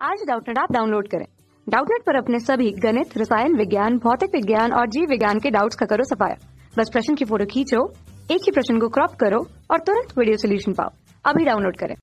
आज Doubtnut app download करें। Doubtnut पर अपने सभी गणित, रसायन विज्ञान, भौतिक विज्ञान और जीव विज्ञान के डाउट्स का करो सफाया। बस प्रश्न की फोटो खींचो, एक ही प्रश्न को क्रॉप करो और तुरंत वीडियो सोल्यूशन पाओ। अभी डाउनलोड करें।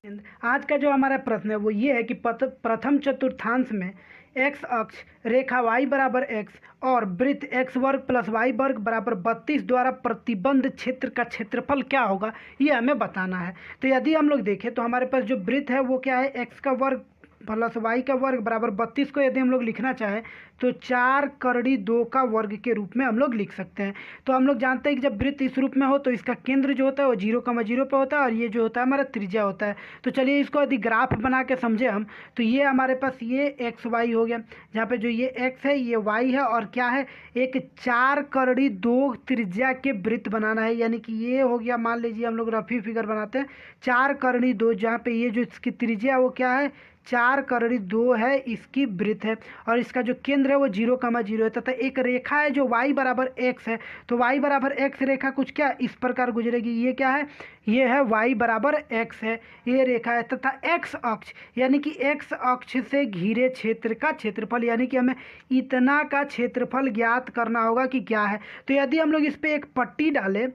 आज का जो हमारा प्रश्न है वो ये है कि प्रथम चतुर्थांश में x अक्ष रेखा y बराबर x और वृत्त x वर्ग प्लस y वर्ग बराबर 32 द्वारा प्रतिबंध क्षेत्र का क्षेत्रफल क्या होगा, ये हमें बताना है। तो यदि हम लोग देखें तो हमारे पास जो वृत्त है वो क्या है, x का वर्ग प्लस y का वर्ग बराबर 32 को यदि हम लोग लिखना चाहें तो 4 करड़ी 2 का वर्ग के रूप में हम लोग लिख सकते हैं। तो हम लोग जानते हैं कि जब वृत्त इस रूप में हो तो इसका केंद्र जो होता है वो 0,0 पे होता है और ये जो होता है हमारा त्रिज्या होता है। तो चलिए इसको यदि ग्राफ बना के समझे हम, तो ये हमारे पास ये एक्स वाई हो गया, जहाँ पे जो ये एक्स है ये वाई है और क्या है, एक 4 करड़ी 2 त्रिज्या के वृत्त बनाना है। यानी कि ये हो गया, मान लीजिए हम लोग रफी फिगर बनाते हैं, 4 करड़ी 2, जहाँ पे ये जो इसकी त्रिज्या वो क्या है, 4 करड़ी 2 है, इसकी वृत्त है और इसका जो केंद्र है वो 0,0 है तथा एक रेखा है जो y बराबर x है। तो y बराबर x रेखा कुछ क्या इस प्रकार गुजरेगी, ये क्या है, ये है y बराबर x है, ये रेखा है तथा x अक्ष यानी कि x अक्ष से घिरे क्षेत्र का क्षेत्रफल, यानी कि हमें इतना का क्षेत्रफल ज्ञात करना होगा कि क्या है। तो यदि हम लोग इस पर एक पट्टी डालें,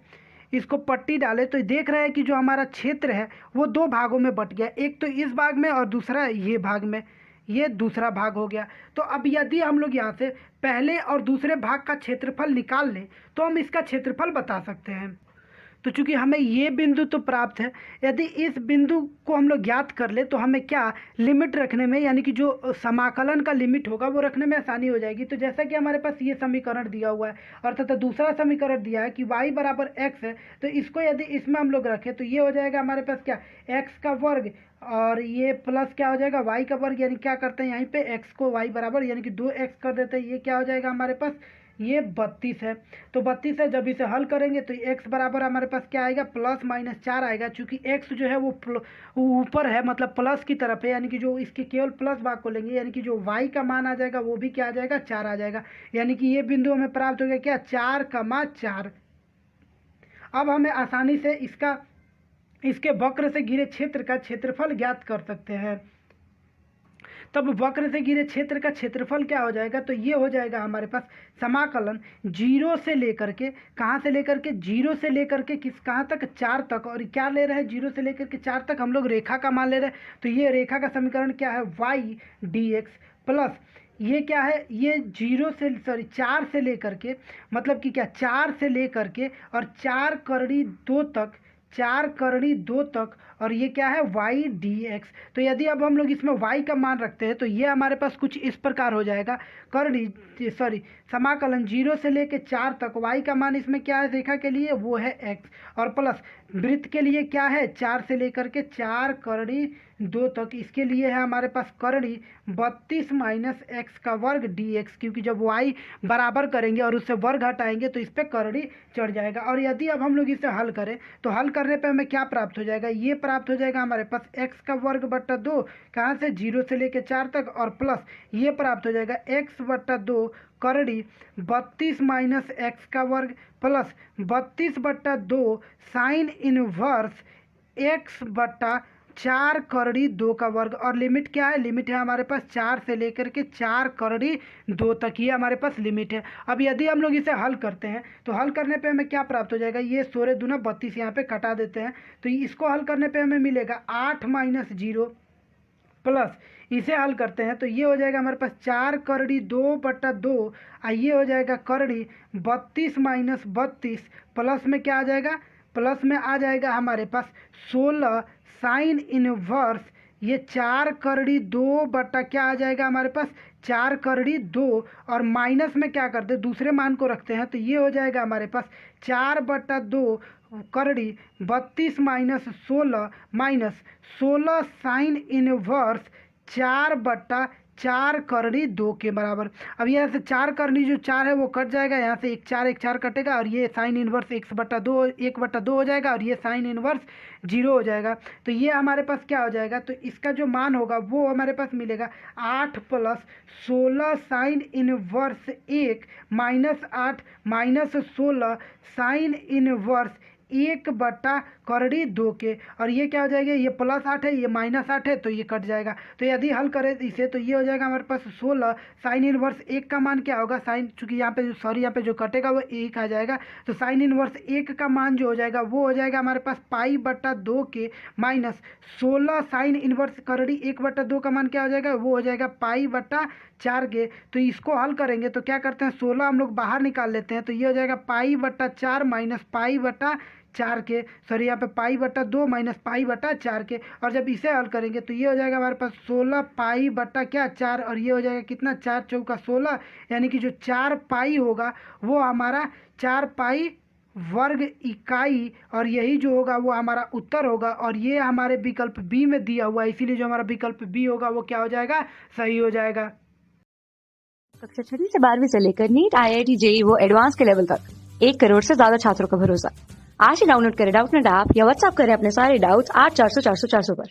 इसको पट्टी डाले तो देख रहे हैं कि जो हमारा क्षेत्र है वो 2 भागों में बट गया, एक तो इस भाग में और दूसरा ये भाग में, ये दूसरा भाग हो गया। तो अब यदि हम लोग यहाँ से पहले और दूसरे भाग का क्षेत्रफल निकाल लें तो हम इसका क्षेत्रफल बता सकते हैं। तो चूंकि हमें ये बिंदु तो प्राप्त है, यदि इस बिंदु को हम लोग ज्ञात कर ले तो हमें क्या लिमिट रखने में, यानी कि जो समाकलन का लिमिट होगा वो रखने में आसानी हो जाएगी। तो जैसा कि हमारे पास ये समीकरण दिया हुआ है और तथा दूसरा समीकरण दिया है कि y बराबर x है, तो इसको यदि इसमें हम लोग रखें तो ये हो जाएगा हमारे पास क्या, x का वर्ग और ये प्लस क्या हो जाएगा y का वर्ग, यानी क्या करते हैं यहाँ पे x को y बराबर यानी कि 2x कर देते हैं, ये क्या हो जाएगा हमारे पास, ये 32 है। तो 32 है, जब इसे हल करेंगे तो x बराबर हमारे पास क्या आएगा, प्लस माइनस 4 आएगा। चूंकि x जो है वो ऊपर है, मतलब प्लस की तरफ है, यानी कि जो इसके केवल प्लस भाग को लेंगे, यानी कि जो y का मान आ जाएगा वो भी क्या आ जाएगा, 4 आ जाएगा। यानी कि ये बिंदु हमें प्राप्त हो गया क्या, 4,4। अब हमें आसानी से इसके वक्र से घिरे क्षेत्र का क्षेत्रफल ज्ञात कर सकते हैं। तब वक्र से घिरे क्षेत्र का क्षेत्रफल क्या हो जाएगा, तो ये हो जाएगा हमारे पास समाकलन 0 से लेकर के, कहाँ से लेकर के, 0 से लेकर के किस कहाँ तक, 4 तक। और क्या ले रहे हैं, 0 से लेकर के 4 तक हम लोग रेखा का मान ले रहे हैं। तो ये रेखा का समीकरण क्या है, y dx प्लस ये क्या है, ये 4 से लेकर के, मतलब कि क्या 4 से लेकर के और 4 करड़ी 2 तक, 4 करड़ी 2 तक, और ये क्या है y dx। तो यदि अब हम लोग इसमें y का मान रखते हैं तो ये हमारे पास कुछ इस प्रकार हो जाएगा, समाकलन 0 से लेके 4 तक, y का मान इसमें क्या है रेखा के लिए, वो है x, और प्लस वृत्त के लिए क्या है, 4 से लेकर के 4 करड़ी 2 तक, इसके लिए है हमारे पास करड़ी 32 माइनस x का वर्ग dx, क्योंकि जब y बराबर करेंगे और उससे वर्ग हटाएंगे तो इस पर करड़ी चढ़ जाएगा। और यदि अब हम लोग इसे हल करें तो हल करने पे हमें क्या प्राप्त हो जाएगा, ये प्राप्त हो जाएगा हमारे पास x का वर्ग बट्टा 2, कहाँ से 0 से लेकर 4 तक, और प्लस ये प्राप्त हो जाएगा x बट्टा 2 करड़ी 32 माइनस x का वर्ग प्लस 32 बट्टा 2 साइन इनवर्स x बट्टा 4 करड़ी 2 का वर्ग। और लिमिट क्या है, लिमिट है हमारे पास 4 से लेकर के 4 करड़ी 2 तक, ये हमारे पास लिमिट है। अब यदि हम लोग इसे हल करते हैं तो हल करने पे हमें क्या प्राप्त हो जाएगा, ये 16 दूना 32 यहाँ पे कटा देते हैं, तो इसको हल करने पे हमें मिलेगा 8 माइनस 0 प्लस इसे हल करते हैं तो ये हो जाएगा हमारे पास 4 करड़ी 2 बट्टा 2, ये हो जाएगा करड़ी 32 माइनस 32, प्लस में क्या आ जाएगा, प्लस में आ जाएगा हमारे पास 16 साइन इनवर्स, ये 4 करड़ी 2 बटा क्या आ जाएगा हमारे पास, 4 करड़ी 2, और माइनस में क्या करते हैं, दूसरे मान को रखते हैं, तो ये हो जाएगा हमारे पास 4 बटा 2 करड़ी 32 माइनस 16 माइनस 16 साइन इनवर्स 4 बटा 4 करड़ी 2 के बराबर। अब यहाँ से 4 करड़ी जो 4 है वो कट जाएगा, यहाँ से 1 4 कटेगा और ये साइन इनवर्स 1 बटा 2 हो जाएगा और ये साइन इनवर्स 0 हो जाएगा। तो ये हमारे पास क्या हो जाएगा, तो इसका जो मान होगा वो हमारे पास मिलेगा 8 plus 16 sine inverse 1 minus 8 minus 16 sine inverse 1 बटा करड़ी 2 के, और ये क्या हो जाएगा, ये +8 है, ये -8 है, तो ये कट जाएगा। तो यदि हल करें इसे तो ये हो जाएगा हमारे पास 16 साइन इनवर्स 1 का मान क्या होगा, साइन, चूंकि यहाँ पे यहाँ पे जो कटेगा वो 1 आ जाएगा, तो साइन इनवर्स 1 का मान जो हो जाएगा वो हो जाएगा हमारे पास π/2 के माइनस 16 साइन इनवर्स करड़ी 1/2 का मान क्या हो जाएगा, वो हो जाएगा π/4 के। तो इसको हल करेंगे तो क्या करते हैं, 16 हम लोग बाहर निकाल लेते हैं, तो ये हो जाएगा π/4 माइनस π/4 के, सॉरी यहाँ पे π/2 माइनस π/4 के, और जब इसे हल करेंगे तो ये हो जाएगा हमारे पास 16 π/4, और ये हो जाएगा कितना, 4 चौका 16, यानी कि जो 4 पाई होगा वो हमारा 4 पाई वर्ग इकाई, और यही जो होगा वो हमारा उत्तर होगा, और ये हमारे विकल्प बी में दिया हुआ है, इसीलिए जो हमारा विकल्प बी होगा वो क्या हो जाएगा, सही हो जाएगा। कक्षा 6वीं से 12वीं से लेकर नीट, IIT, JEE वो एडवांस के लेवल तक 1 करोड़ से ज्यादा छात्रों का भरोसा। आज ही डाउनलोड करें डाउटनेट ऐप या व्हाट्सएप करें अपने सारे डाउट्स 8400 400 400 पर।